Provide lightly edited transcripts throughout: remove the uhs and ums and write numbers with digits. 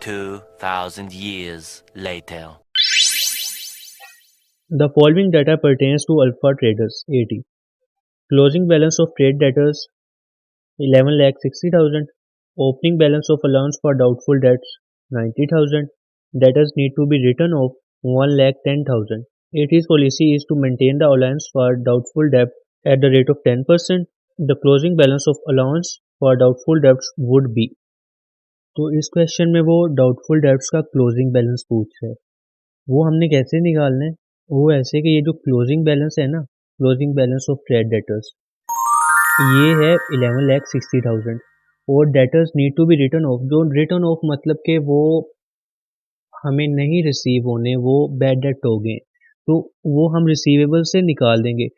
2,000 years later. The following data pertains to Alpha Traders AT. Closing balance of trade debtors 11,60,000. Opening balance of allowance for doubtful debts 90,000. Debtors need to be written off 1,10,000. AT's policy is to maintain the allowance for doubtful debt at the rate of 10%. The closing balance of allowance for doubtful debts would be. तो इस question में वो doubtful debts का closing balance पूछ रहा है। वो हमने कैसे निकालना है? वो ऐसे कि ये जो क्लोजिंग बैलेंस है ना, closing balance of trade debtors, ये है 11,60,000 और debtors need to be written off. जो रिटर्न ऑफ मतलब कि वो हमें नहीं रिसीव होने, वो बैड डेट हो गए, तो वो हम रिसीवेबल से निकाल देंगे।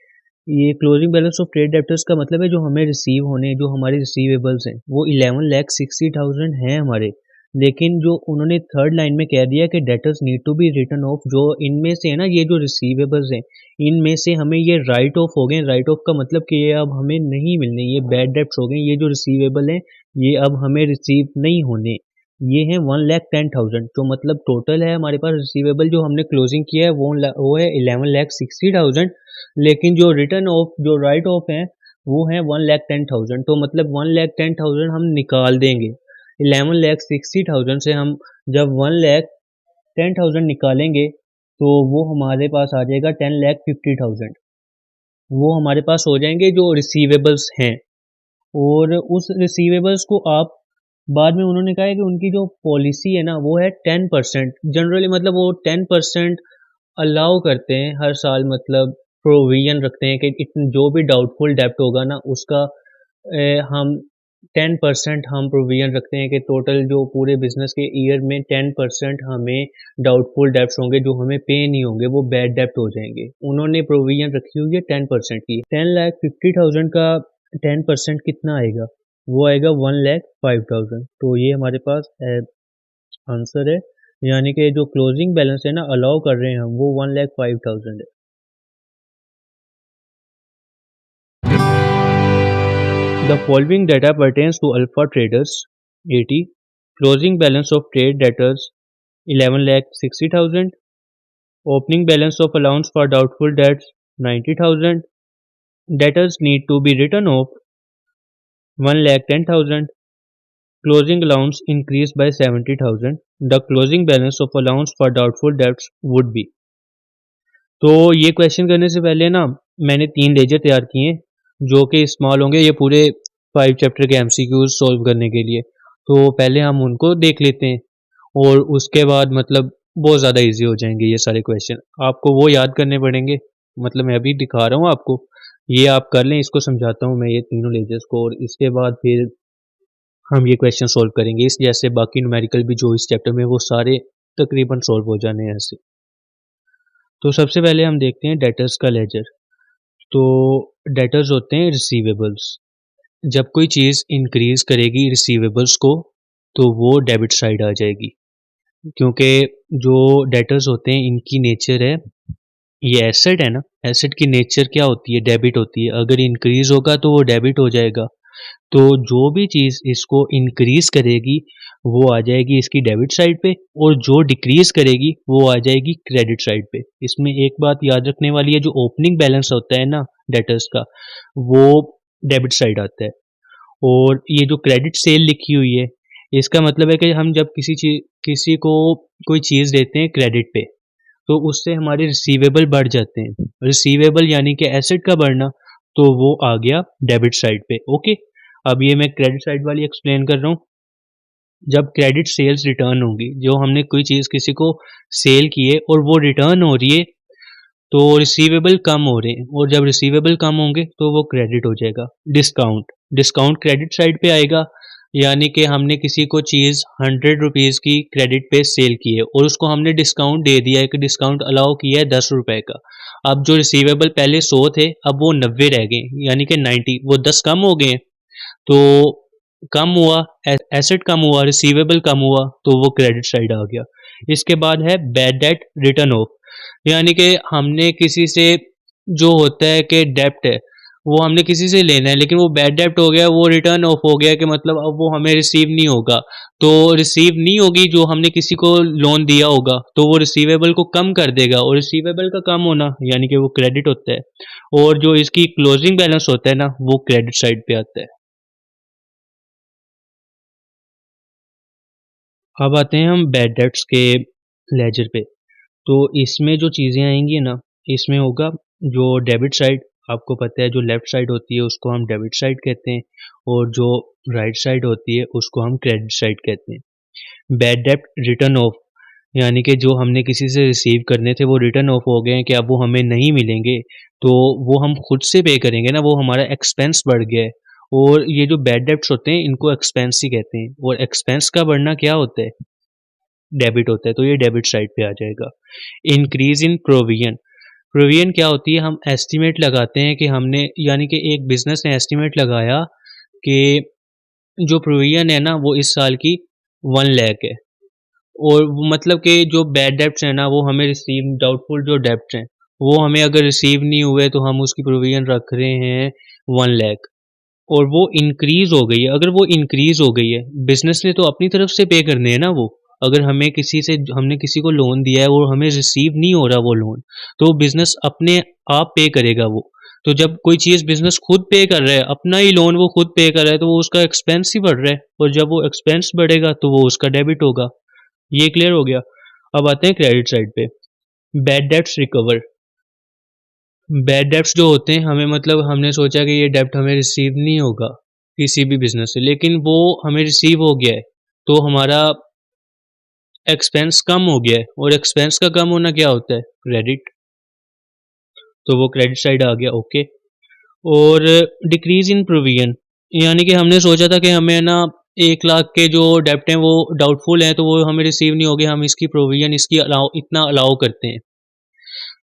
ये closing balance of trade debtors का मतलब है जो हमें रिसीव होने, जो हमारे रिसीवेबल्स हैं वो 11,60,000 हैं हमारे, लेकिन जो उन्होंने थर्ड लाइन में कह दिया कि debtors need to be written off, जो इनमें से है ना, ये जो रिसीवेबल्स हैं इनमें से हमें ये राइट ऑफ हो गए। राइट ऑफ का मतलब कि ये अब हमें नहीं मिलने, ये बैड डेट्स हो गए। ये जो रिसीवेबल हैं ये अब हमें रिसीव नहीं होने, ये है 1,10,000। तो मतलब टोटल है हमारे पास रिसीवेबल जो हमने क्लोजिंग किया है वो है 11,60,000, लेकिन जो रिटर्न ऑफ, जो राइट ऑफ है वो है 1,10,000। तो मतलब 1,10,000 हम निकाल देंगे 11,60,000 से। हम जब 1,10,000 निकालेंगे तो वो हमारे पास आ जाएगा 10,50,000। वो हमारे पास हो जाएंगे जो रिसीवेबल्स हैं। और उस रिसीवेबल्स को आप बाद में, उन्होंने कहा है कि उनकी जो पॉलिसी है ना वो है 10%। जनरली मतलब वो 10% अलाउ करते हैं हर साल, मतलब प्रोविजन रखते हैं कि जो भी डाउटफुल डेब्ट होगा ना उसका हम 10% हम प्रोविजन रखते हैं कि टोटल जो पूरे बिजनेस के ईयर में 10% हमें डाउटफुल डेब्ट्स होंगे जो हमें पे नहीं होंगे, वो बैड डेब्ट हो जाएंगे। उन्होंने प्रोविजन रखी हुई है 10% की। 10,50,000 का 10% कितना आएगा? वो आएगा 1,05,000। तो ये हमारे पास आंसर है, यानी कि जो क्लोजिंग बैलेंस है ना अलाउ कर रहे हैं हम, वो 1,05,000 है। The following data pertains to Alpha Traders AT. Closing balance of trade debtors 11,60,000. Opening balance of allowance for doubtful debts 90,000. Debtors need to be written off 1,10,000. Closing allowance increased by 70,000. The closing balance of allowance for doubtful debts would be. तो ये question करने से पहले ना मैंने 3 laser तैयार किए हैं जो कि इस्तेमाल होंगे ये पूरे 5 चैप्टर के MCQs सॉल्व करने के लिए। तो पहले हम उनको देख लेते हैं और उसके बाद मतलब बहुत ज़्यादा इजी हो जाएंगे ये सारे क्वेश्चन। आपको वो याद करने पड़ेंगे, मतलब मैं अभी दिखा रहा हूँ आपको, ये आप कर लें। इसको समझाता हूँ मैं ये तीनों लेजर्स को, और इसके बाद फिर हम ये क्वेश्चन सॉल्व करेंगे। इस जैसे बाकी न्यूमेरिकल भी जो इस चैप्टर में वो सारे तकरीबन सॉल्व हो जाने हैं ऐसे। तो सबसे पहले हम देखते हैं डेटर्स का लेजर। तो डेटर्स होते हैं रिसीवेबल्स। जब कोई चीज़ इंक्रीज करेगी रिसीवेबल्स को तो वो डेबिट साइड आ जाएगी, क्योंकि जो डेटर्स होते हैं इनकी नेचर है, ये एसेट है ना, एसेट की नेचर क्या होती है? डेबिट होती है। अगर इंक्रीज होगा तो वो डेबिट हो जाएगा। तो जो भी चीज़ इसको इंक्रीज करेगी वो आ जाएगी इसकी डेबिट साइड पे, और जो डिक्रीज करेगी वो आ जाएगी क्रेडिट साइड पे। इसमें एक बात याद रखने वाली है, जो ओपनिंग बैलेंस होता है ना डेटर्स का वो डेबिट साइड आता है। और ये जो क्रेडिट सेल लिखी हुई है इसका मतलब है कि हम जब किसी को कोई चीज़ देते हैं क्रेडिट पे तो उससे हमारे रिसीवेबल बढ़ जाते हैं। रिसीवेबल यानी कि एसेट का बढ़ना, तो वो आ गया डेबिट साइड पे। ओके, अब ये मैं क्रेडिट साइड वाली एक्सप्लेन कर रहा हूँ। जब क्रेडिट सेल्स रिटर्न होंगी, जो हमने कोई चीज़ किसी को सेल की है और वो रिटर्न हो रही है तो रिसीवेबल कम हो रहे हैं, और जब रिसीवेबल कम होंगे तो वो क्रेडिट हो जाएगा। डिस्काउंट क्रेडिट साइड पे आएगा, यानी कि हमने किसी को चीज़ 100 रुपीज़ की क्रेडिट पे सेल की है और उसको हमने डिस्काउंट दे दिया है कि डिस्काउंट अलाउ किया है 10 रुपये का। अब जो रिसीवेबल पहले 100 थे अब वो 90 रह गए, यानी कि 90, वो 10 कम हो गए। तो कम हुआ, एसेट कम हुआ, रिसीवेबल कम हुआ, तो वो क्रेडिट साइड आ गया। इसके बाद है बैड डेट रिटर्न ऑफ, यानी कि हमने किसी से, जो होता है कि डेप्ट है वो हमने किसी से लेना है, लेकिन वो बैड डेब्ट हो गया, वो रिटर्न ऑफ हो गया कि मतलब अब वो हमें रिसीव नहीं होगा। तो रिसीव नहीं होगी, जो हमने किसी को लोन दिया होगा तो वो रिसीवेबल को कम कर देगा, और रिसीवेबल का कम होना यानी कि वो क्रेडिट होता है, और जो इसकी क्लोजिंग बैलेंस होता है ना वो क्रेडिट साइड पे आता है। अब आते हैं हम बैड डेब्ट्स के लेजर पे। तो इसमें जो चीज़ें आएंगी ना, इसमें होगा जो डेबिट साइड, आपको पता है जो लेफ्ट साइड होती है उसको हम डेबिट साइड कहते हैं, और जो राइट साइड होती है उसको हम क्रेडिट साइड कहते हैं। बैड डेब्ट रिटर्न ऑफ यानी कि जो हमने किसी से रिसीव करने थे वो रिटर्न ऑफ हो गए हैं कि अब वो हमें नहीं मिलेंगे, तो वो हम खुद से पे करेंगे ना, वो हमारा एक्सपेंस बढ़ गया है। और ये जो बैड डेब्ट्स होते हैं इनको एक्सपेंस ही कहते हैं, और एक्सपेंस का बढ़ना क्या होता है, डेबिट होता है, तो ये डेबिट साइड पे आ जाएगा। इंक्रीज इन प्रोविजन, प्रोविजन क्या होती है, हम एस्टिमेट लगाते हैं कि हमने यानी कि एक बिजनेस ने एस्टिमेट लगाया कि जो प्रोविजन है ना वो इस साल की 1 लाख है, और मतलब कि जो बैड डेब्ट्स हैं ना वो हमें रिसीव, डाउटफुल जो डेब्ट्स हैं वो हमें अगर रिसीव नहीं हुए तो हम उसकी प्रोविजन रख रहे हैं 1 लाख, और वो इंक्रीज हो गई है। अगर वो इंक्रीज हो गई है, बिजनेस ने तो अपनी तरफ से पे करने हैं ना वो, अगर हमें किसी से, हमने किसी को लोन दिया है और हमें रिसीव नहीं हो रहा वो लोन, तो बिजनेस अपने आप पे करेगा वो। तो जब कोई चीज़ बिजनेस खुद पे कर रहा है, अपना ही लोन वो खुद पे कर रहा है, तो वो उसका एक्सपेंस ही बढ़ रहा है, और जब वो एक्सपेंस बढ़ेगा तो वो उसका डेबिट होगा। ये क्लियर हो गया। अब आते हैं क्रेडिट साइड पे। Bad debts recover, bad debts जो होते हैं हमें, मतलब हमने सोचा कि ये डेब्ट हमें रिसीव नहीं होगा किसी भी बिजनेस से, लेकिन वो हमें रिसीव हो गया है, तो हमारा एक्सपेंस कम हो गया है, और एक्सपेंस का कम होना क्या होता है, क्रेडिट, तो वो क्रेडिट साइड आ गया। ओके। और डिक्रीज इन प्रोविजन, यानी कि हमने सोचा था कि हमें ना 1 लाख के जो डेब्ट हैं वो डाउटफुल हैं, तो वो हमें रिसीव नहीं हो गए, हम इसकी प्रोविजन, इसकी अलाउ, इतना अलाउ करते हैं,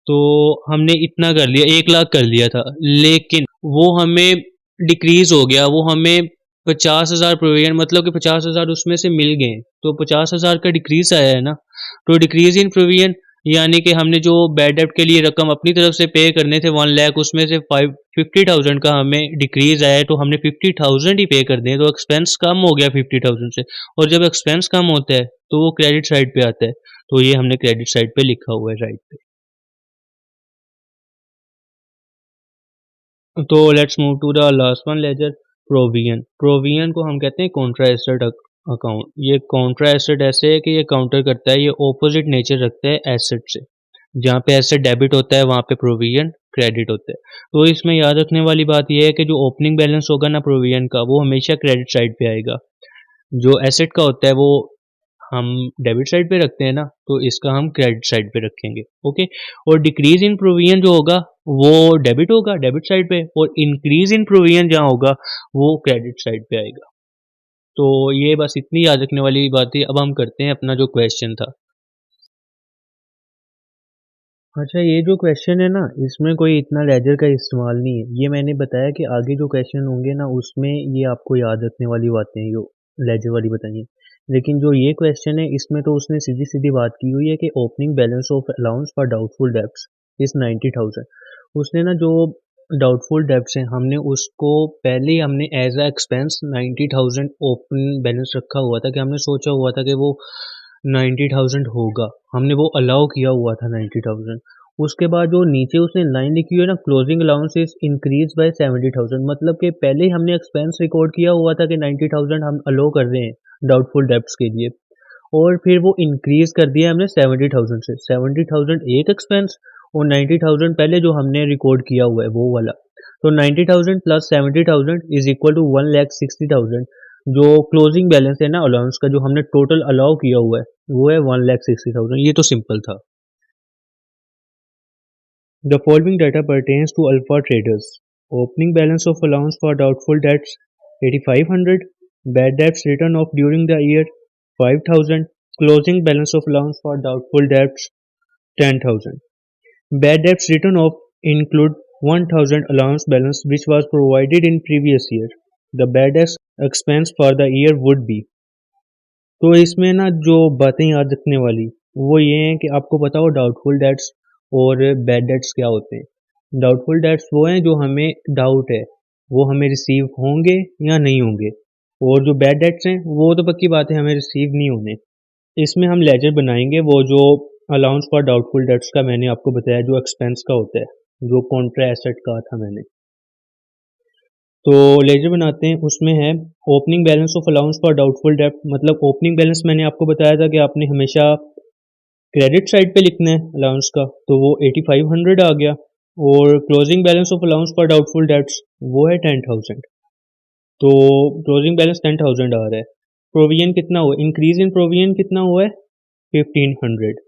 तो हमने इतना कर लिया, 1 लाख कर लिया था, लेकिन वो हमें डिक्रीज हो गया, वो हमें 50,000 प्रोविजन, मतलब कि 50,000 उसमें से मिल गए, तो 50,000 का डिक्रीज आया है ना। तो डिक्रीज इन प्रोविजन यानी कि हमने जो बैड डेब्ट के लिए रकम अपनी तरफ से पे करने थे 1 लाख, उसमें से 50,000 का हमें डिक्रीज आया है, तो हमने 50,000 ही पे कर दिए, तो एक्सपेंस कम हो गया 50,000 से। और जब एक्सपेंस कम होता है तो वो क्रेडिट साइड पे आता है, तो ये हमने क्रेडिट साइड पे लिखा हुआ है राइट पे। तो let's move to the last one ledger, provision. Provision को हम कहते हैं कॉन्ट्रा एसेट अकाउंट। ये कॉन्ट्रा एसेट ऐसे है कि ये काउंटर करता है, ये ऑपोजिट नेचर रखता है एसेट से। जहाँ पे एसेट डेबिट होता है वहाँ पे प्रोविजन क्रेडिट होता है। तो इसमें याद रखने वाली बात यह है कि जो ओपनिंग बैलेंस होगा ना प्रोविजन का, वो हमेशा क्रेडिट साइड पे आएगा। जो एसेट का होता है वो हम डेबिट साइड पे रखते हैं ना, तो इसका हम क्रेडिट साइड पे रखेंगे। ओके। और डिक्रीज इन प्रोविजन जो होगा वो डेबिट होगा डेबिट साइड पे, और इंक्रीज इन प्रोविजन जहाँ होगा वो क्रेडिट साइड पे आएगा। तो ये बस इतनी याद रखने वाली बात थी। अब हम करते हैं अपना जो क्वेश्चन था। अच्छा, ये जो क्वेश्चन है ना, इसमें कोई इतना लेजर का इस्तेमाल नहीं है। ये मैंने बताया कि आगे जो क्वेश्चन होंगे ना उसमें ये आपको याद रखने वाली बातें हैं, जो लेजर वाली बताइए। लेकिन जो ये क्वेश्चन है इसमें तो उसने सीधी सीधी बात की हुई है कि opening balance of allowance for doubtful debts is 90,000। उसने ना जो डाउटफुल डेब्ट्स हैं हमने उसको पहले ही हमने as a expense 90,000 open balance रखा हुआ था, कि हमने सोचा हुआ था कि वो 90,000 होगा, हमने वो अलाउ किया हुआ था 90,000। उसके बाद जो नीचे उसने लाइन लिखी हुई है ना, closing allowance is increase by 70,000, मतलब कि पहले ही हमने एक्सपेंस रिकॉर्ड किया हुआ था कि 90,000 हम अलाउ कर रहे हैं डाउटफुल डेब्ट्स के लिए, और फिर वो इंक्रीज कर दिया हमने 70,000 से। 70,000 एक एक्सपेंस, और 90,000 पहले जो हमने रिकॉर्ड किया हुआ है वो वाला। तो 90,000 प्लस 70,000 इज इक्वल टू 1,60,000। जो क्लोजिंग बैलेंस है ना अलाउंस का, जो हमने टोटल अलाउ किया हुआ है वो है 1,60,000। ये तो सिंपल था। The following data pertains to alpha traders. Opening balance of allowance for doubtful debts 8,500, bad debts written off during the year 5,000, closing balance of allowance for doubtful debts 10,000. Bad debts written off include 1,000 allowance balance which was provided in previous year. The bad debts expense for the year would be। तो इसमें ना जो बातें याद रखने वाली वो ये हैं कि आपको पता हो डाउटफुल डेट्स और बैड डेट्स क्या होते हैं। डाउटफुल डेट्स वो हैं जो हमें डाउट है वो हमें रिसीव होंगे या नहीं होंगे, और जो बैड डेट्स हैं वो तो पक्की बात है हमें रिसीव नहीं होने। इसमें हम लेजर बनाएंगे वो जो अलाउंस फॉर डाउटफुल डेट्स का मैंने आपको बताया जो एक्सपेंस का होता है, जो कॉन्ट्रा एसेट का था मैंने, तो लेजर बनाते हैं। उसमें है opening balance of allowance for doubtful debt, मतलब ओपनिंग बैलेंस मैंने आपको बताया था कि आपने हमेशा क्रेडिट साइड पे लिखना है अलाउंस का, तो वो 8500 आ गया। और closing balance of allowance for doubtful debts वो है 10,000, तो क्लोजिंग बैलेंस 10,000 आ रहा है। प्रोविजन कितना हुआ, इंक्रीज इन प्रोविजन कितना हुआ है 1500।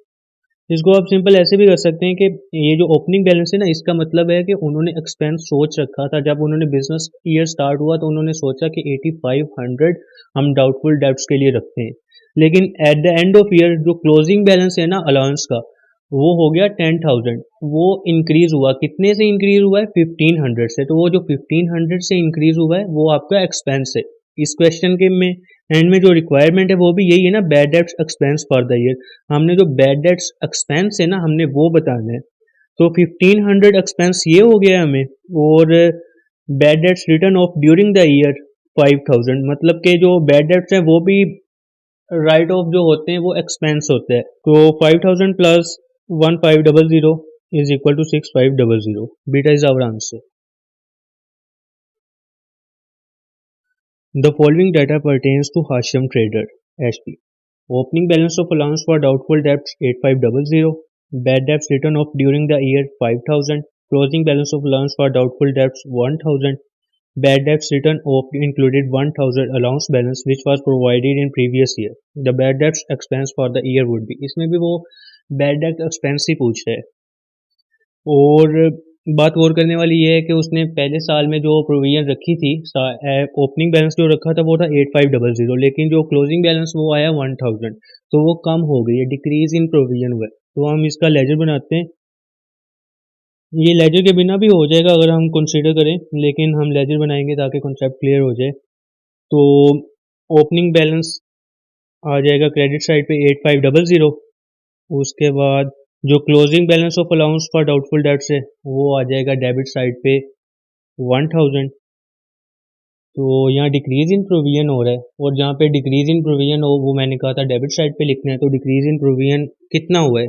इसको आप सिंपल ऐसे भी कर सकते हैं कि ये जो ओपनिंग बैलेंस है ना, इसका मतलब है कि उन्होंने एक्सपेंस सोच रखा था, जब उन्होंने बिजनेस ईयर स्टार्ट हुआ तो उन्होंने सोचा कि 8500 हम डाउटफुल डेब्ट्स के लिए रखते हैं, लेकिन at the end of year जो क्लोजिंग बैलेंस है ना अलाउंस का वो हो गया 10,000। वो इंक्रीज हुआ, कितने से इंक्रीज हुआ है 1500 से, तो वो जो 1500 से इंक्रीज हुआ है वो आपका एक्सपेंस है। इस क्वेश्चन के में एंड में जो रिक्वायरमेंट है वो भी यही है ना, bad debts expense for the year. हमने जो बैड डेट्स एक्सपेंस है ना हमने वो बताना है, तो 1500 एक्सपेंस ये हो गया हमें, और bad debts return of during the year 5000, मतलब के जो बैड डेट्स हैं वो भी राइट ऑफ जो होते हैं वो एक्सपेंस होते हैं। तो 5000 plus 1500 is equal to 6500, beta is our answer. The following data pertains to Hashim Trader HP. Opening balance of allowance for doubtful debts 8500, bad debts written off during the year 5000, closing balance of allowance for doubtful debts 1000, bad debts written off included 1000 allowance balance which was provided in previous year. The bad debts expense for the year would be, इसमें भी वो bad debt expense ही पूछ रहा है। और बात और करने वाली ये है कि उसने पहले साल में जो प्रोविजन रखी थी, ओपनिंग बैलेंस जो रखा था वो था 8500, लेकिन जो क्लोजिंग बैलेंस वो आया 1000, तो वो कम हो गई है, डिक्रीज इन प्रोविजन हुआ है। तो हम इसका लेजर बनाते हैं। ये लेजर के बिना भी हो जाएगा अगर हम कंसीडर करें, लेकिन हम लेजर बनाएंगे ताकि कॉन्सेप्ट क्लियर हो जाए। तो ओपनिंग बैलेंस आ जाएगा क्रेडिट साइड पे 8500, उसके बाद जो closing balance of allowance for doubtful debts है वो आ जाएगा डेबिट साइड पे 1000। तो यहाँ डिक्रीज इन प्रोविजन हो रहा है, और जहाँ पे डिक्रीज इन प्रोविजन हो वो मैंने कहा था डेबिट साइड पे लिखना है, तो डिक्रीज इन प्रोविजन कितना हुआ है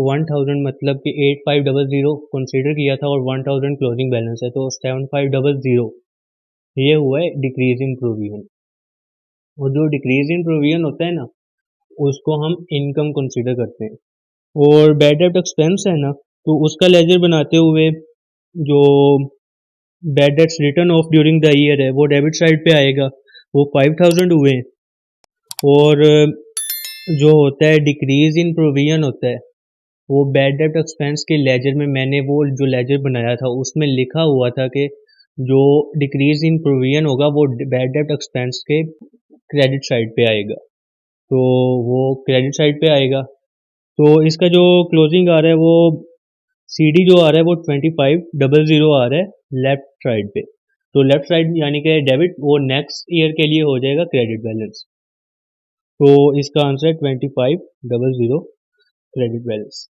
1000, मतलब कि 8500 कंसीडर किया था और 1000 क्लोजिंग बैलेंस है, तो 7500 ये हुआ है डिक्रीज इन प्रोविजन। और जो डिक्रीज इन प्रोविजन होता है ना उसको हम इनकम कंसीडर करते हैं। और बैड डेब्ट एक्सपेंस है ना, तो उसका लेजर बनाते हुए जो bad debts return of during the year है वो डेबिट साइड पे आएगा, वो 5000 हुए। और जो होता है डिक्रीज इन प्रोविजन होता है वो बैड डेब्ट एक्सपेंस के लेजर में, मैंने वो जो लेजर बनाया था उसमें लिखा हुआ था कि जो डिक्रीज इन प्रोविजन होगा वो बैड डेब्ट एक्सपेंस के क्रेडिट साइड पे आएगा, तो वो क्रेडिट साइड पे आएगा। तो इसका जो क्लोजिंग आ रहा है वो CD जो आ रहा है वो 2500 आ रहा है लेफ्ट साइड पे, तो लेफ्ट साइड यानी कि डेबिट, वो नेक्स्ट ईयर के लिए हो जाएगा क्रेडिट बैलेंस। तो इसका आंसर है 2500 credit balance.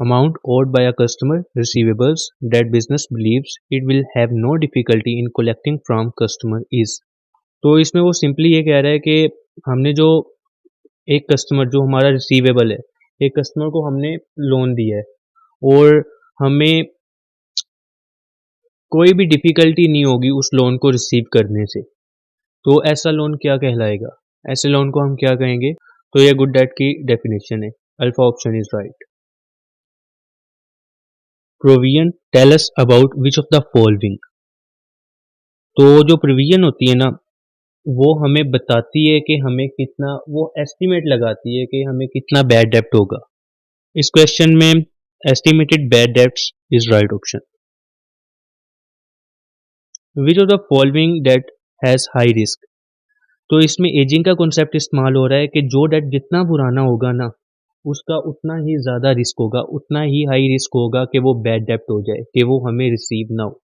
Amount owed by a customer receivables that business believes it will have no difficulty in collecting from customer is। तो इसमें वो सिंपली ये कह रहा है कि हमने जो एक कस्टमर जो हमारा रिसीवेबल है, एक कस्टमर को हमने लोन दिया है और हमें कोई भी डिफ़िकल्टी नहीं होगी उस लोन को रिसीव करने से, तो ऐसा लोन क्या कहलाएगा, ऐसे लोन को हम क्या कहेंगे। तो ये गुड डेट की डेफिनेशन है, alpha option is right. Provision tell us about which of the following. तो जो प्रोविजन होती है ना वो हमें बताती है कि हमें कितना, वो एस्टिमेट लगाती है कि हमें कितना बैड डेप्ट होगा। इस क्वेश्चन में estimated bad debts is right option. Which of the following debt has high risk. तो इसमें एजिंग का कॉन्सेप्ट इस्तेमाल हो रहा है कि जो डेट जितना पुराना होगा ना उसका उतना ही ज़्यादा रिस्क होगा, उतना ही हाई रिस्क होगा कि वो बैड डेप्ट हो जाए, कि वो हमें रिसीव ना हो।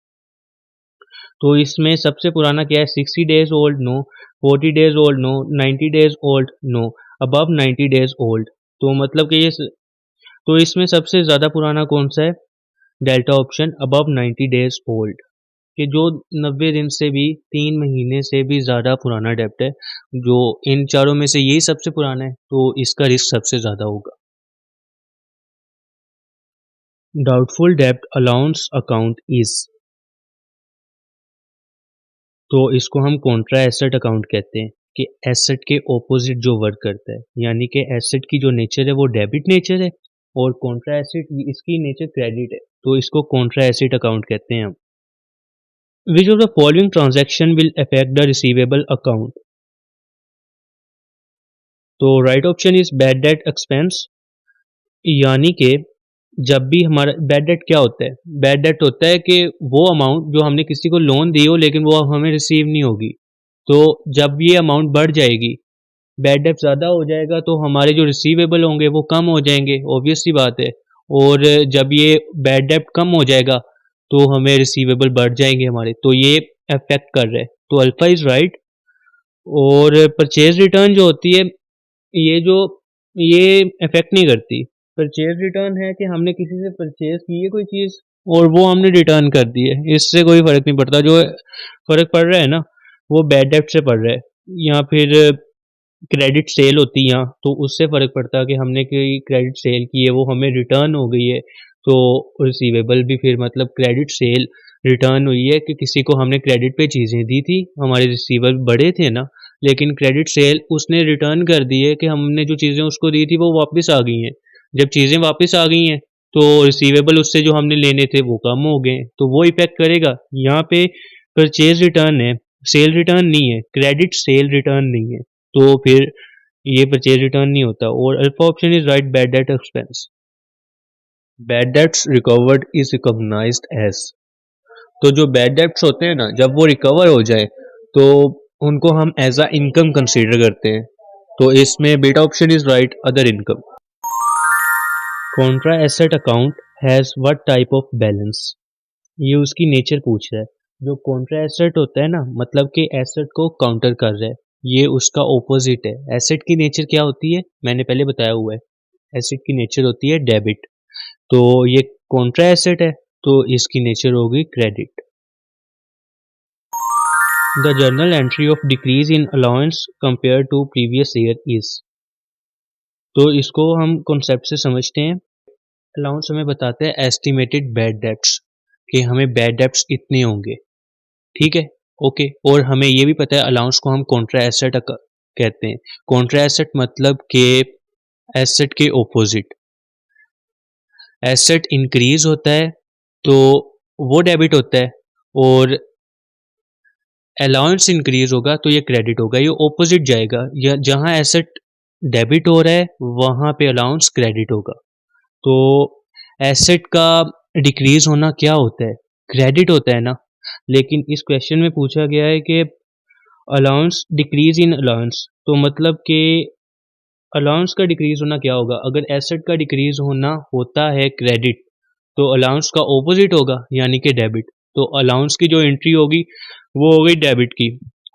तो इसमें सबसे पुराना क्या है, 60 days old no, 40 days old no, 90 days old no, above 90 days old. तो मतलब कि ये तो इसमें सबसे ज़्यादा पुराना कौन सा है? Delta option, above 90 days old, कि जो 90 दिन से भी 3 महीने से भी ज़्यादा पुराना डेब्ट है, जो इन चारों में से यही सबसे पुराना है, तो इसका रिस्क सबसे ज़्यादा होगा। डाउटफुल डेब्ट अलाउंस अकाउंट इज, तो इसको हम कॉन्ट्रा एसेट अकाउंट कहते हैं, कि एसेट के ऑपोजिट जो वर्क करता है, यानी कि एसेट की जो नेचर है वो डेबिट नेचर है और कॉन्ट्रा एसेट इसकी नेचर क्रेडिट है, तो इसको कॉन्ट्रा एसेट अकाउंट कहते हैं हम। Which of the following transaction will affect the receivable account? तो right option is bad debt expense, यानी कि जब भी हमारा बैड डेट क्या होता है? बैड डेट होता है कि वो अमाउंट जो हमने किसी को लोन दी हो लेकिन वो अब हमें रिसीव नहीं होगी, तो जब ये अमाउंट बढ़ जाएगी, बैड डेट ज़्यादा हो जाएगा, तो हमारे जो रिसीवेबल होंगे वो कम हो जाएंगे, ऑब्वियस सी बात है। और जब ये बैड डेट कम हो जाएगा तो हमें रिसीवेबल बढ़ जाएंगे हमारे, तो ये अफेक्ट कर रहा है, तो अल्फा इज़ राइट। और परचेज रिटर्न जो होती है, ये अफेक्ट नहीं करती। परचेज रिटर्न है कि हमने किसी से परचेज की है कोई चीज़ और वो हमने रिटर्न कर दी है, इससे कोई फ़र्क नहीं पड़ता। जो फ़र्क पड़ रहा है ना, वो बैड डेट से पड़ रहा है, या फिर क्रेडिट सेल होती है यहाँ, तो उससे फ़र्क पड़ता है कि हमने कोई क्रेडिट सेल की है, वो हमें रिटर्न हो गई है, तो रिसीवेबल भी फिर मतलब क्रेडिट सेल रिटर्न हुई है कि किसी को हमने क्रेडिट पे चीज़ें दी थी, हमारे रिसीवेबल बड़े थे ना, लेकिन क्रेडिट सेल उसने रिटर्न कर दी है कि हमने जो चीज़ें उसको दी थी वो वापस आ गई हैं। जब चीज़ें वापस आ गई हैं तो रिसीवेबल उससे जो हमने लेने थे वो कम हो गए, तो वो इफेक्ट करेगा। यहाँ पे परचेज रिटर्न है, सेल रिटर्न नहीं है, क्रेडिट सेल रिटर्न नहीं है, तो फिर ये परचेज रिटर्न नहीं होता। और alpha option is right, bad debt expense. Bad debts recovered is recognised as, तो जो बैड डेट्स होते हैं ना, जब वो रिकवर हो जाए तो उनको हम एज अ इनकम कंसीडर करते हैं, तो इसमें beta option is right, other income. Contra asset account has what type of balance, ये उसकी नेचर पूछ रहा है। जो कॉन्ट्रा एसेट होता है ना, मतलब कि एसेट को काउंटर कर रहा है, ये उसका ऑपोजिट है। एसेट की नेचर क्या होती है, मैंने पहले बताया हुआ है, एसेट की नेचर होती है डेबिट, तो ये कॉन्ट्रा एसेट है, तो इसकी नेचर होगी credit. The journal entry of decrease in allowance compare to previous year is, तो इसको हम कॉन्सेप्ट से समझते हैं। अलाउंस हमें बताते हैं एस्टिमेटेड बैड डेट्स, कि हमें बैड डेट्स इतने होंगे, ठीक है, ओके। और हमें ये भी पता है अलाउंस को हम कॉन्ट्रा एसेट कहते हैं। कॉन्ट्रा एसेट मतलब कि एसेट के ऑपोजिट। एसेट इंक्रीज होता है तो वो डेबिट होता है, और अलाउंस इंक्रीज होगा तो ये क्रेडिट होगा, ये ऑपोजिट जाएगा। या जहाँ एसेट डेबिट हो रहा है वहाँ पे अलाउंस क्रेडिट होगा। तो एसेट का डिक्रीज होना क्या होता है? क्रेडिट होता है ना। लेकिन इस क्वेश्चन में पूछा गया है कि अलाउंस डिक्रीज इन अलाउंस, तो मतलब कि अलाउंस का डिक्रीज होना क्या होगा? अगर एसेट का डिक्रीज होना होता है क्रेडिट, तो अलाउंस का ऑपोजिट होगा, यानी कि डेबिट। तो अलाउंस की जो एंट्री होगी वो हो गई डेबिट की।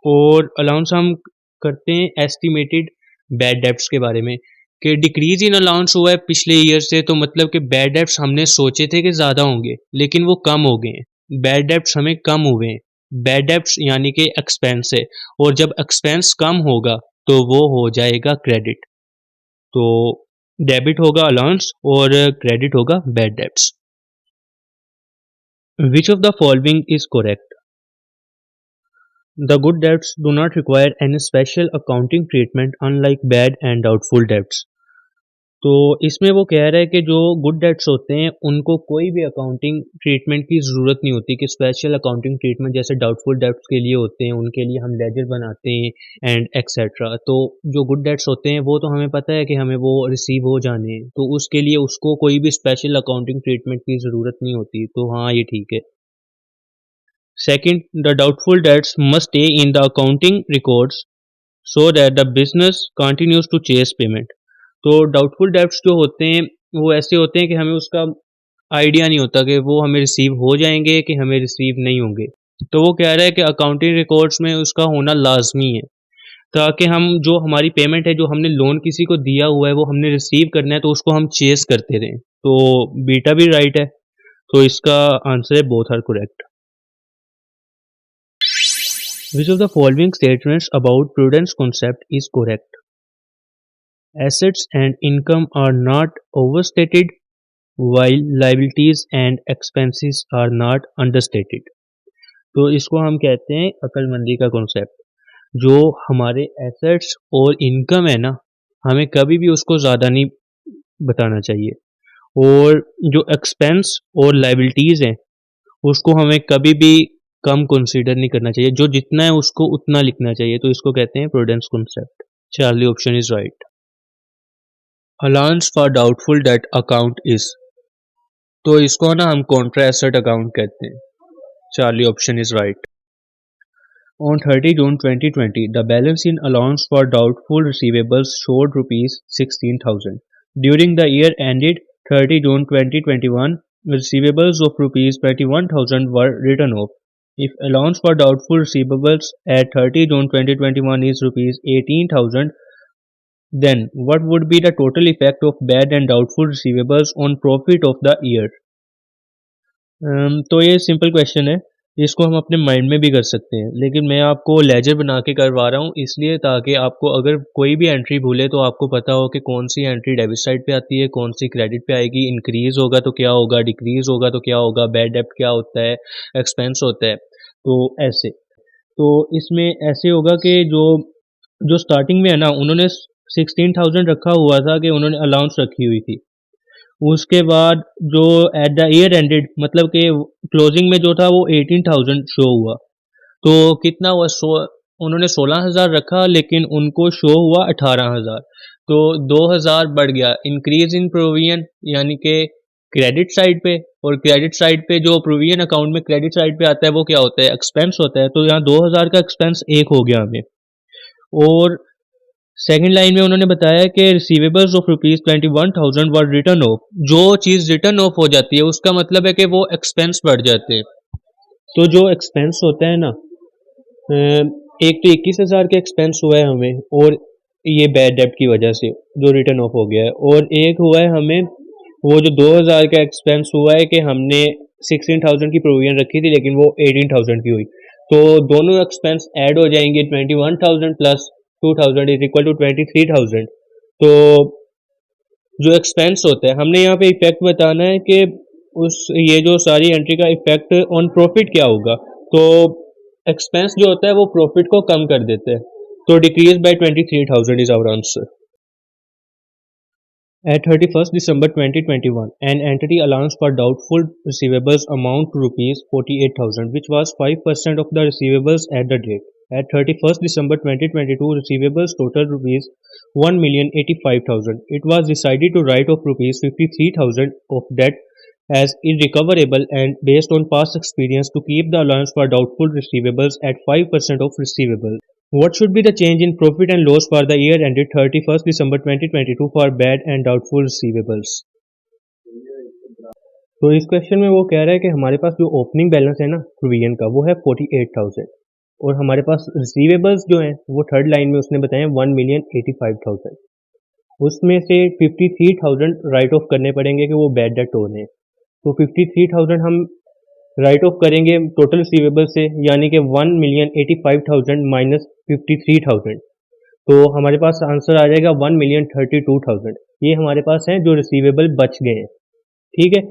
और अलाउंस हम करते हैं एस्टिमेटेड बैड डेब्ट्स के बारे में, कि डिक्रीज इन अलाउंस हुआ है पिछले ईयर से, तो मतलब कि बैड डेब्ट्स हमने सोचे थे कि ज़्यादा होंगे लेकिन वो कम हो गए हैं। बैड डेब्ट्स हमें कम हुए हैं। बैड डेब्ट्स यानी कि एक्सपेंस है, और जब एक्सपेंस कम होगा तो वो हो जाएगा क्रेडिट। तो डेबिट होगा अलाउंस और क्रेडिट होगा bad debts. Which of the following is correct? The good debts do not require any special accounting treatment unlike bad and doubtful debts. तो इसमें वो कह रहा है कि जो गुड डेट्स होते हैं उनको कोई भी अकाउंटिंग ट्रीटमेंट की ज़रूरत नहीं होती, कि स्पेशल अकाउंटिंग ट्रीटमेंट जैसे डाउटफुल डेट्स के लिए होते हैं, उनके लिए हम लेजर बनाते हैं एंड एक्सेट्रा। तो जो गुड डेट्स होते हैं वो तो हमें पता है कि हमें वो रिसीव हो जाने हैं, तो उसके लिए उसको कोई भी स्पेशल अकाउंटिंग ट्रीटमेंट की ज़रूरत नहीं होती। तो हाँ, ये ठीक है। Second, the doubtful debts must stay in the accounting records so that the business continues to chase payment. तो डाउटफुल डेब्ट्स जो होते हैं वो ऐसे होते हैं कि हमें उसका आइडिया नहीं होता कि वो हमें रिसीव हो जाएंगे कि हमें रिसीव नहीं होंगे। तो वो कह रहा है कि अकाउंटिंग रिकॉर्ड्स में उसका होना लाजमी है। ताकि हम जो हमारी पेमेंट है, जो हमने लोन किसी को दिया हुआ है, वो हमने रिसीव करना है, तो उसको हम चेस करते रहें। तो बीटा भी राइट है, तो इसका आंसर है both are correct. Which of the following statements about prudence concept is correct? Assets and income are not overstated, while liabilities and expenses are not understated. तो इसको हम कहते हैं अक्लमंदी का कॉन्सेप्ट। जो हमारे एसेट्स और इनकम है ना, हमें कभी भी उसको ज़्यादा नहीं बताना चाहिए, और जो एक्सपेंस और लाइबिलिटीज़ हैं उसको हमें कभी भी कम कंसीडर नहीं करना चाहिए। जो जितना है उसको उतना लिखना चाहिए। तो इसको कहते हैं prudence concept. Charlie option is right. Allowance for doubtful debt account is, तो इसको ना हम कॉन्ट्रा एसेट अकाउंट कहते हैं। Charlie option is right. On 30 June 2020, the balance in allowance for doubtful receivables showed rupees 16,000. During the year ended 30 June 2021, receivables of rupees 21,000 were written off. If allowance for doubtful receivables at 30 June 2021 is rupees 18,000, then what would be the total effect of bad and doubtful receivables on profit of the year? तो ये simple question है, इसको हम अपने mind में भी कर सकते हैं, लेकिन मैं आपको लेजर बना के करवा रहा हूँ इसलिए ताकि आपको अगर कोई भी एंट्री भूले तो आपको पता हो कि कौन सी एंट्री डेबिट साइड पे आती है, कौन सी क्रेडिट पे आएगी, इंक्रीज होगा तो क्या होगा, डिक्रीज होगा तो क्या होगा, बैड डेब्ट क्या होता है, एक्सपेंस होता है। तो ऐसे, तो इसमें ऐसे होगा कि जो जो स्टार्टिंग में है ना, उन्होंने 16,000 रखा हुआ था कि उन्होंने अलाउंस रखी हुई थी। उसके बाद जो एट द ईयर एंडेड, मतलब कि क्लोजिंग में जो था वो 18,000 शो हुआ। तो कितना हुआ, उन्होंने 16,000 रखा लेकिन उनको शो हुआ 18,000। तो 2,000 बढ़ गया, इंक्रीज इन प्रोविजन यानी कि क्रेडिट साइड पे। और क्रेडिट साइड पे जो प्रोविजन अकाउंट में क्रेडिट साइड पे आता है वो क्या होता है, एक्सपेंस होता है। तो यहाँ 2,000 का एक्सपेंस एक हो गया हमें। और सेकंड लाइन में उन्होंने बताया कि receivables of rupees 21,000 were return off. जो चीज़ रिटर्न ऑफ हो जाती है उसका मतलब है कि वो एक्सपेंस बढ़ जाते हैं। तो जो एक्सपेंस होता है ना, एक तो 21,000 का एक्सपेंस हुआ है हमें, और ये बैड डेब्ट की वजह से जो रिटर्न ऑफ हो गया है, और एक हुआ है हमें वो जो 2,000 का एक्सपेंस हुआ है कि हमने 16,000 की प्रोविजन रखी थी लेकिन वो 18,000 की हुई। तो दोनों एक्सपेंस ऐड हो जाएंगे, 21,000 प्लस 2,000 इज इक्वल टू 23,000। तो जो एक्सपेंस होता है, हमने यहाँ पे इफेक्ट बताना है कि उस ये जो सारी एंट्री का इफेक्ट ऑन प्रॉफिट क्या होगा। तो एक्सपेंस जो होता है वो प्रॉफिट को कम कर देते हैं। तो decrease by 23,000 is our answer. At 31st December 2021, an entity allowance for doubtful receivables amount to rupees 48,000, which was 5% of the receivables at the date. At 31st December 2022, receivables total rupees 1,085,000. It was decided to write off rupees 53,000 of debt as irrecoverable and based on past experience to keep the allowance for doubtful receivables at 5% of receivables. What should be the change in profit and loss for the year ended 31st December 2022 for bad and doubtful receivables? तो इस question में वो कह रहा है कि हमारे पास जो ओपनिंग बैलेंस है ना प्रोविजन का, वो है 48,000, और हमारे पास रिसीवेबल्स जो हैं वो थर्ड लाइन में उसने बताया 1,085,000। उसमें से 53,000 राइट ऑफ करने पड़ेंगे कि वो बैड डेट हो रहे हैं। तो 53,000 हम राइट ऑफ करेंगे टोटल रिसीवेबल से, यानी कि 1,085,000 माइनस 53,000। तो हमारे पास आंसर आ जाएगा 1,032,000। ये हमारे पास हैं जो रिसीवेबल बच गए हैं। ठीक है,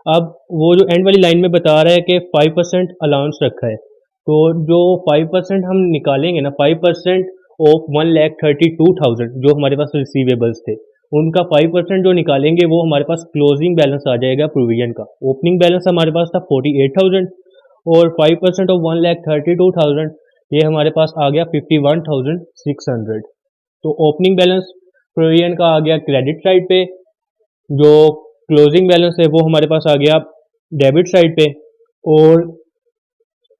अब वो जो एंड वाली लाइन में बता रहा है कि 5% अलाउंस रखा है। तो जो 5% हम निकालेंगे ना, 5% ऑफ 1,32,000 जो हमारे पास रिसीवेबल्स थे, उनका 5% जो निकालेंगे वो हमारे पास क्लोजिंग बैलेंस आ जाएगा प्रोविजन का। ओपनिंग बैलेंस हमारे पास था 48,000, और 5% ऑफ 1,32,000 ये हमारे पास आ गया 51,600। तो ओपनिंग बैलेंस प्रोविजन का आ गया क्रेडिट साइड पे, जो क्लोजिंग बैलेंस है वो हमारे पास आ गया डेबिट साइड पे, और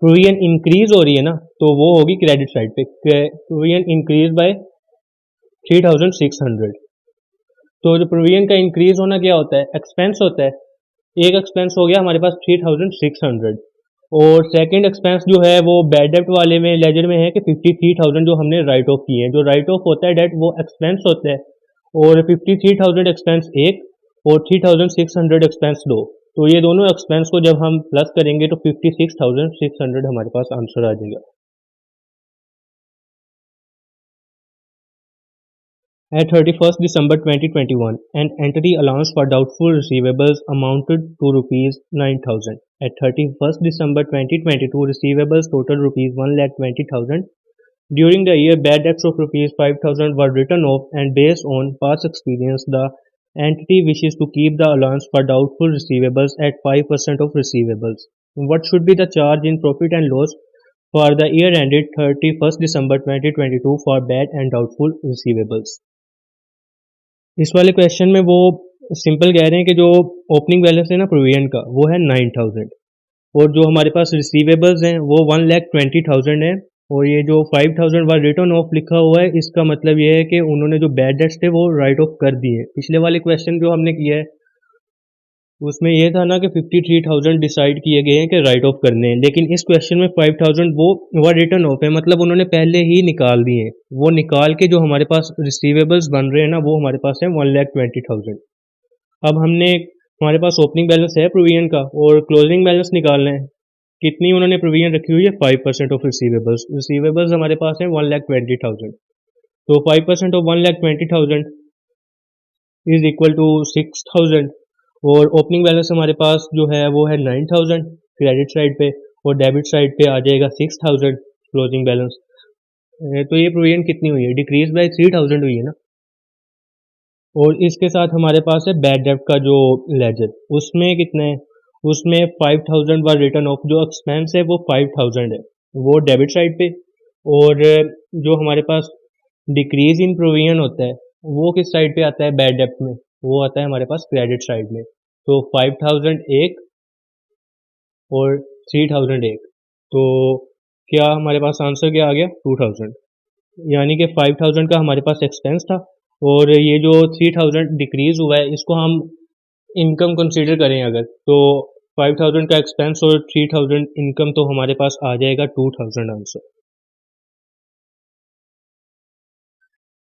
प्रोविजन इंक्रीज हो रही है ना तो वो होगी क्रेडिट साइड पे। Provision increase by 3,600। तो जो प्रोविजन का इंक्रीज होना क्या होता है, एक्सपेंस होता है। एक एक्सपेंस हो गया हमारे पास 3,600, और सेकंड एक्सपेंस जो है वो बैड डेब्ट वाले में लेजर में है कि 53,000 जो हमने राइट ऑफ किए हैं। जो राइट ऑफ होता है डेट वो एक्सपेंस होता है, और 53,000 एक्सपेंस एक और 3,600 एक्सपेंस दो। तो ये दोनों एक्सपेंस को जब हम प्लस करेंगे तो 56,600 हमारे पास आंसर आ जाएगा। At 31st December 2021, an entity allowance for doubtful receivables amounted to rupees 9,000. At 31st December 2022, receivables total rupees 1,20,000. During the year, bad debts of rupees 5,000 were written off, and based on past experience, the entity wishes to keep the allowance for doubtful receivables at 5% of receivables. What should be the charge in profit and loss for the year ended 31st December 2022 for bad and doubtful receivables? इस वाले question में वो simple कह रहे हैं कि जो opening balance है ना प्रोविजन का वो है 9,000, और जो हमारे पास रिसीवेबल्स हैं वो 1,20,000 है, और ये जो 5,000 वाला रिटर्न ऑफ लिखा हुआ है इसका मतलब ये है कि उन्होंने जो बैड डेट्स थे वो राइट ऑफ कर दिए। पिछले वाले क्वेश्चन जो हमने किया है उसमें ये था ना कि 53,000 डिसाइड किए गए हैं कि राइट ऑफ करने हैं, लेकिन इस क्वेश्चन में 5,000 वो रिटर्न ऑफ है, मतलब उन्होंने पहले ही निकाल दिए हैं। वो निकाल के जो हमारे पास रिसीवेबल्स बन रहे हैं ना वो हमारे पास है 1,20,000। अब हमारे पास ओपनिंग बैलेंस है प्रोविजन का और क्लोजिंग बैलेंस निकालना है। कितनी उन्होंने प्रोविजन रखी हुई है? 5% ऑफ रिसीवेबल्स। रिसीवेबल्स हमारे पास है 1,20,000, तो 5% ऑफ 1,20,000 इज इक्वल टू 6,000, और ओपनिंग बैलेंस हमारे पास जो है वो है 9,000 क्रेडिट साइड पे, और डेबिट साइड पे आ जाएगा 6,000 क्लोजिंग बैलेंस। तो ये प्रोविजन कितनी हुई है? डिक्रीज बाय 3,000 हुई है ना। और इसके साथ हमारे पास है बैड डेब्ट का जो लेजर, उसमें कितना है? उसमें 5,000 वाला रिटर्न ऑफ जो एक्सपेंस है वो 5,000 है, वो डेबिट साइड पे, और जो हमारे पास डिक्रीज इन प्रोविजन होता है वो किस साइड पे आता है? बैड डेब्ट में, वो आता है हमारे पास क्रेडिट साइड में। तो 5,000 एक और 3,000 एक, तो क्या हमारे पास आंसर क्या आ गया? 2,000। यानी कि 5,000 का हमारे पास एक्सपेंस था, और ये जो 3,000 डिक्रीज हुआ है इसको हम इनकम कंसीडर करें अगर, तो 5,000 का एक्सपेंस और 3,000 इनकम, तो हमारे पास आ जाएगा 2,000 answer.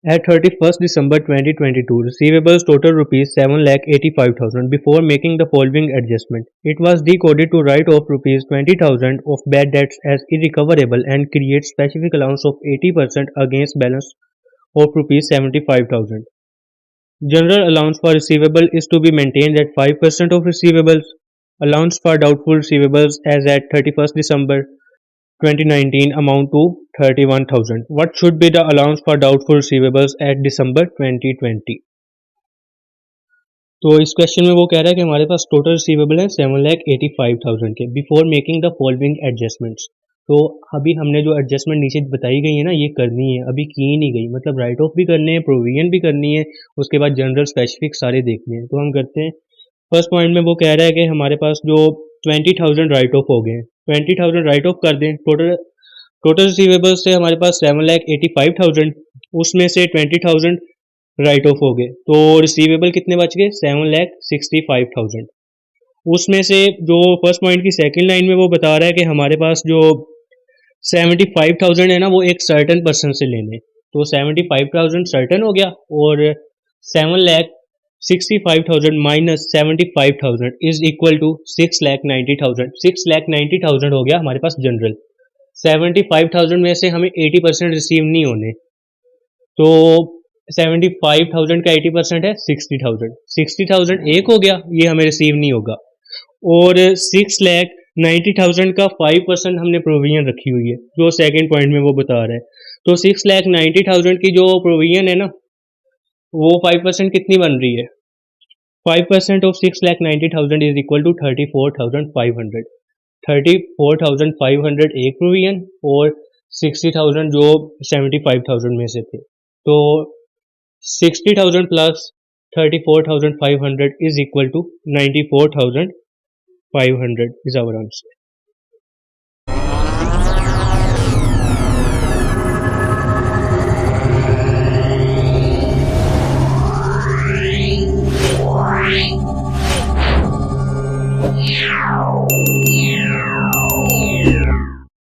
At 31st December 2022, receivables total rupees 7,85,000 before making the following adjustment. It was decoded to write off rupees 20,000 of bad debts as irrecoverable and create specific allowance of 80% against balance of rupees 75,000. General allowance for receivable is to be maintained at 5% of receivables. Allowance for doubtful receivables as at 31st December 2019 amount to 31,000. What should be the allowance for doubtful receivables at December 2020? तो इस question में वो कह रहा है कि हमारे पास total receivable है 7,85,000 के before making the following adjustments. तो अभी हमने जो एडजस्टमेंट नीचे बताई गई है ना ये करनी है, अभी की नहीं गई, मतलब राइट ऑफ भी करने हैं, प्रोविजन भी करनी है, उसके बाद जनरल स्पेसिफिक सारे देखने हैं। तो हम करते हैं। फर्स्ट पॉइंट में वो कह रहा है कि हमारे पास जो 20,000 राइट ऑफ हो गए हैं, 20,000 राइट ऑफ कर दें। टोटल रिसीवेबल्स से हमारे पास 7,85,000, उसमें से 20,000 राइट ऑफ हो गए, तो रिसीवेबल कितने बच गए? 7,65,000। उसमें से जो फर्स्ट पॉइंट की सेकंड लाइन में वो बता रहा है कि हमारे पास जो 75,000 है ना वो एक सर्टन पर्सन से लेने, तो 75,000 सर्टन हो गया, और 7,65,000 माइनस 75,000 इज इक्वल टू 6,90,000। 6,90,000 हो गया हमारे पास जनरल। 75,000 में से हमें 80% रिसीव नहीं होने, तो 75,000 का 80% है 60,000। 60,000 एक हो गया, ये हमें रिसीव नहीं होगा, और 6,90,000 का 5% हमने प्रोविजन रखी हुई है जो सेकंड पॉइंट में वो बता रहा है। तो 6,90,000 की जो प्रोविजन है ना वो 5% कितनी बन रही है? 5% ऑफ 6,90,000 इज इक्वल टू 34,500। 34,500 एक प्रोविजन और 60,000 जो 75,000 में से थे, तो 60,000 plus 34,500 is equal to 94,500 is our answer.